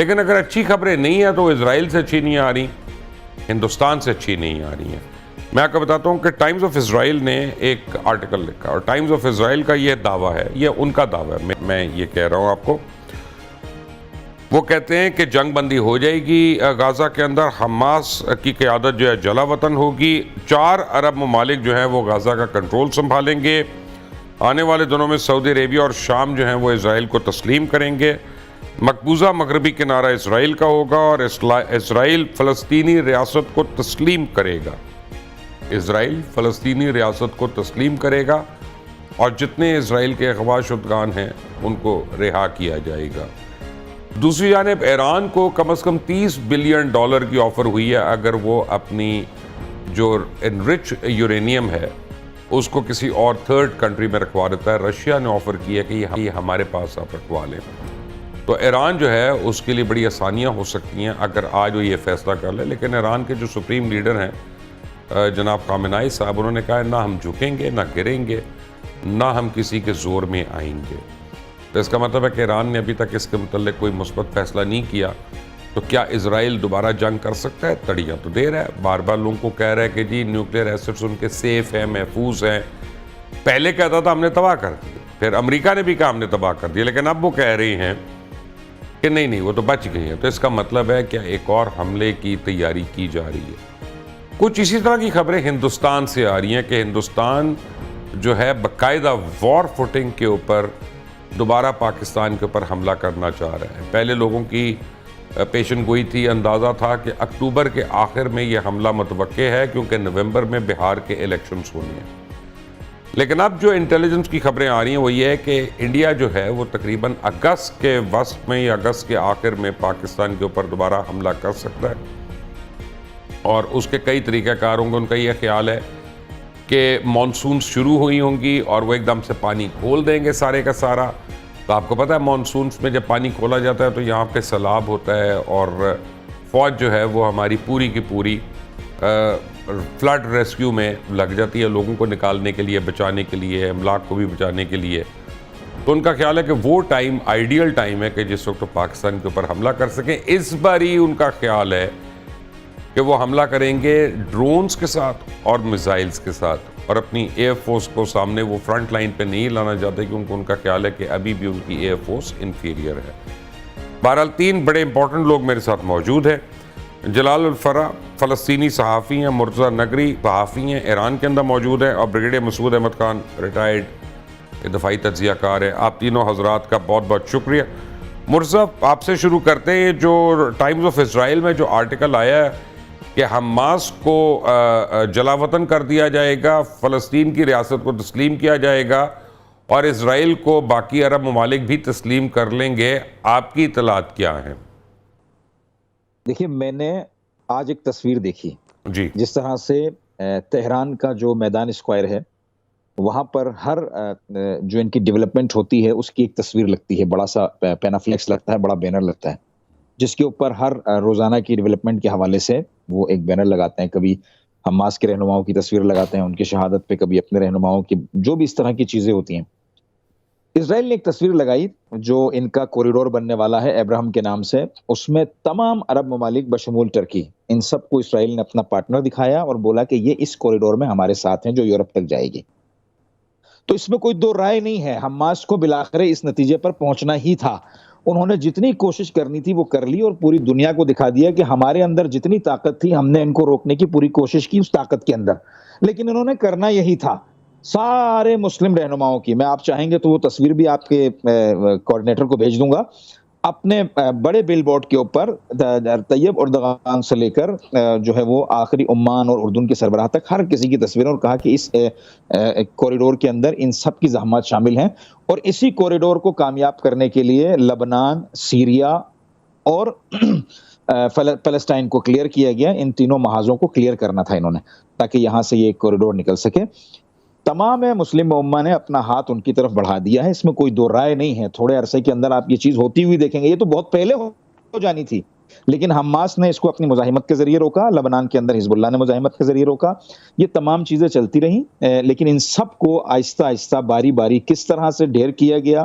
لیکن اگر اچھی خبریں نہیں ہیں تو اسرائیل سے اچھی نہیں آ رہی، ہندوستان سے اچھی نہیں آ رہی ہیں۔ میں آپ کو بتاتا ہوں کہ ٹائمز آف اسرائیل نے ایک آرٹیکل لکھا، اور ٹائمز آف اسرائیل کا یہ دعویٰ ہے، یہ ان کا دعویٰ ہے، میں یہ کہہ رہا ہوں آپ کو۔ وہ کہتے ہیں کہ جنگ بندی ہو جائے گی غزہ کے اندر، حماس کی قیادت جو ہے جلا وطن ہوگی، 4 عرب ممالک جو ہیں وہ غزہ کا کنٹرول سنبھالیں گے، آنے والے دنوں میں سعودی عربیہ اور شام جو ہیں وہ اسرائیل کو تسلیم کریں گے، مقبوضہ مغربی کنارہ اسرائیل کا ہوگا اور اسرائیل فلسطینی ریاست کو تسلیم کرے گا۔ اسرائیل فلسطینی ریاست کو تسلیم کرے گا اور جتنے اسرائیل کے اغوا شدگان ہیں ان کو رہا کیا جائے گا۔ دوسری جانب ایران کو کم از کم $30 بلین کی آفر ہوئی ہے اگر وہ اپنی جو انرچ یورینیم ہے اس کو کسی اور تھرڈ کنٹری میں رکھوا دیتا ہے۔ رشیا نے آفر کیا کہ یہ ہمارے پاس آپ رکھوا لیں، تو ایران جو ہے اس کے لیے بڑی آسانیاں ہو سکتی ہیں اگر آج وہ یہ فیصلہ کر لے۔ لیکن ایران کے جو سپریم لیڈر ہیں جناب خامنائی صاحب، انہوں نے کہا نہ ہم جھکیں گے، نہ گریں گے، نہ ہم کسی کے زور میں آئیں گے۔ تو اس کا مطلب ہے کہ ایران نے ابھی تک اس کے متعلق کوئی مثبت فیصلہ نہیں کیا۔ تو کیا اسرائیل دوبارہ جنگ کر سکتا ہے؟ تڑیاں تو دے رہا ہے، بار بار لوگوں کو کہہ رہا ہے کہ جی نیوکلیئر ایسٹس ان کے سیف ہیں، محفوظ ہیں۔ پہلے کہتا تھا ہم نے تباہ کر دیا، پھر امریکہ نے بھی کہا ہم نے تباہ کر دیا، لیکن اب وہ کہہ رہی ہیں کہ نہیں وہ تو بچ گئی ہیں۔ تو اس کا مطلب ہے کہ ایک اور حملے کی تیاری کی جا رہی ہے۔ کچھ اسی طرح کی خبریں ہندوستان سے آ رہی ہیں کہ ہندوستان جو ہے باقاعدہ وار فوٹنگ کے اوپر دوبارہ پاکستان کے اوپر حملہ کرنا چاہ رہے ہیں۔ پہلے لوگوں کی پیشن گوئی تھی، اندازہ تھا کہ اکتوبر کے آخر میں یہ حملہ متوقع ہے کیونکہ نومبر میں بہار کے الیکشنز ہونے ہیں۔ لیکن اب جو انٹیلیجنس کی خبریں آ رہی ہیں وہ یہ ہے کہ انڈیا جو ہے وہ تقریباً اگست کے وسط میں یا اگست کے آخر میں پاکستان کے اوپر دوبارہ حملہ کر سکتا ہے، اور اس کے کئی طریقہ کار ہوں گے۔ ان کا یہ خیال ہے کہ مانسونز شروع ہوئی ہوں گی اور وہ ایک دم سے پانی کھول دیں گے سارے کا سارا۔ تو آپ کو پتہ ہے مانسونز میں جب پانی کھولا جاتا ہے تو یہاں پہ سیلاب ہوتا ہے، اور فوج جو ہے وہ ہماری پوری کی پوری فلڈ ریسکیو میں لگ جاتی ہے، لوگوں کو نکالنے کے لیے، بچانے کے لیے، املاک کو بھی بچانے کے لیے۔ تو ان کا خیال ہے کہ وہ ٹائم آئیڈیل ٹائم ہے کہ جس وقت پاکستان کے اوپر حملہ کر سکیں۔ اس بار ہی ان کا خیال ہے کہ وہ حملہ کریں گے ڈرونز کے ساتھ اور میزائلز کے ساتھ، اور اپنی ایئر فورس کو سامنے وہ فرنٹ لائن پہ نہیں لانا چاہتے کیونکہ ان کا خیال ہے کہ ابھی بھی ان کی ایئر فورس انفیریئر ہے۔ بہرحال 3 بڑے امپورٹنٹ لوگ میرے ساتھ موجود ہیں۔ جلال الفرا فلسطینی صحافی ہیں، مرتضیٰ نگری صحافی ہیں، ایران کے اندر موجود ہیں، اور بریگیڈیئر مسعود احمد خان ریٹائرڈ دفاعی تجزیہ کار ہے۔ آپ تینوں حضرات کا بہت بہت شکریہ۔ مرتضیٰ آپ سے شروع کرتے ہیں، جو ٹائمز آف اسرائیل میں جو آرٹیکل آیا ہے کہ حماس کو جلا وطن کر دیا جائے گا، فلسطین کی ریاست کو تسلیم کیا جائے گا اور اسرائیل کو باقی عرب ممالک بھی تسلیم کر لیں گے، آپ کی اطلاعات کیا ہیں؟ دیکھیے، میں نے آج ایک تصویر دیکھی جی، جس طرح سے تہران کا جو میدان اسکوائر ہے وہاں پر ہر جو ان کی ڈیولپمنٹ ہوتی ہے اس کی ایک تصویر لگتی ہے، بڑا سا پینافلیکس لگتا ہے، بڑا بینر لگتا ہے جس کے اوپر ہر روزانہ کی ڈیولپمنٹ کے حوالے سے وہ ایک بینر لگاتے ہیں۔ کبھی حماس کے رہنماؤں کی تصویر لگاتے ہیں ان کی شہادت پہ، کبھی اپنے رہنماؤں کی، جو بھی اس طرح کی چیزیں ہوتی ہیں۔ اسرائیل نے ایک تصویر لگائی جو ان کا کوریڈور بننے والا ہے ابراہم کے نام سے، اس میں تمام عرب ممالک بشمول ترکی، ان سب کو اسرائیل نے اپنا پارٹنر دکھایا اور بولا کہ یہ اس کوریڈور میں ہمارے ساتھ ہیں جو یورپ تک جائے گی۔ تو اس میں کوئی دو رائے نہیں ہے، حماس کو بالآخر اس نتیجے پر پہنچنا ہی تھا۔ انہوں نے جتنی کوشش کرنی تھی وہ کر لی اور پوری دنیا کو دکھا دیا کہ ہمارے اندر جتنی طاقت تھی ہم نے ان کو روکنے کی پوری کوشش کی اس طاقت کے اندر، لیکن انہوں نے کرنا یہی تھا۔ سارے مسلم رہنماؤں کی، میں آپ چاہیں گے تو وہ تصویر بھی آپ کے کوارڈینیٹر کو بھیج دوں گا، اپنے بڑے بل بورڈ کے اوپر طیب اردغان سے لے کر جو ہے وہ آخری عمان اور اردن کے سربراہ تک ہر کسی کی تصویریں، اور کہا کہ اس کوریڈور کے اندر ان سب کی زحمات شامل ہیں، اور اسی کوریڈور کو کامیاب کرنے کے لیے لبنان، سیریا اور فلسطین کو کلیئر کیا گیا۔ ان تینوں محاذوں کو کلیئر کرنا تھا انہوں نے، تاکہ یہاں سے یہ کوریڈور نکل سکے۔ تمام مسلم امہ نے اپنا ہاتھ ان کی طرف بڑھا دیا ہے، اس میں کوئی دو رائے نہیں ہے۔ تھوڑے عرصے کے اندر آپ یہ چیز ہوتی ہوئی دیکھیں گے، یہ تو بہت پہلے ہو جانی تھی، لیکن حماس نے اس کو اپنی مزاحمت کے ذریعے روکا، لبنان کے اندر حزب اللہ نے مزاحمت کے ذریعے روکا، یہ تمام چیزیں چلتی رہیں، لیکن ان سب کو آہستہ آہستہ باری باری کس طرح سے ڈھیر کیا گیا،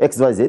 XYZ,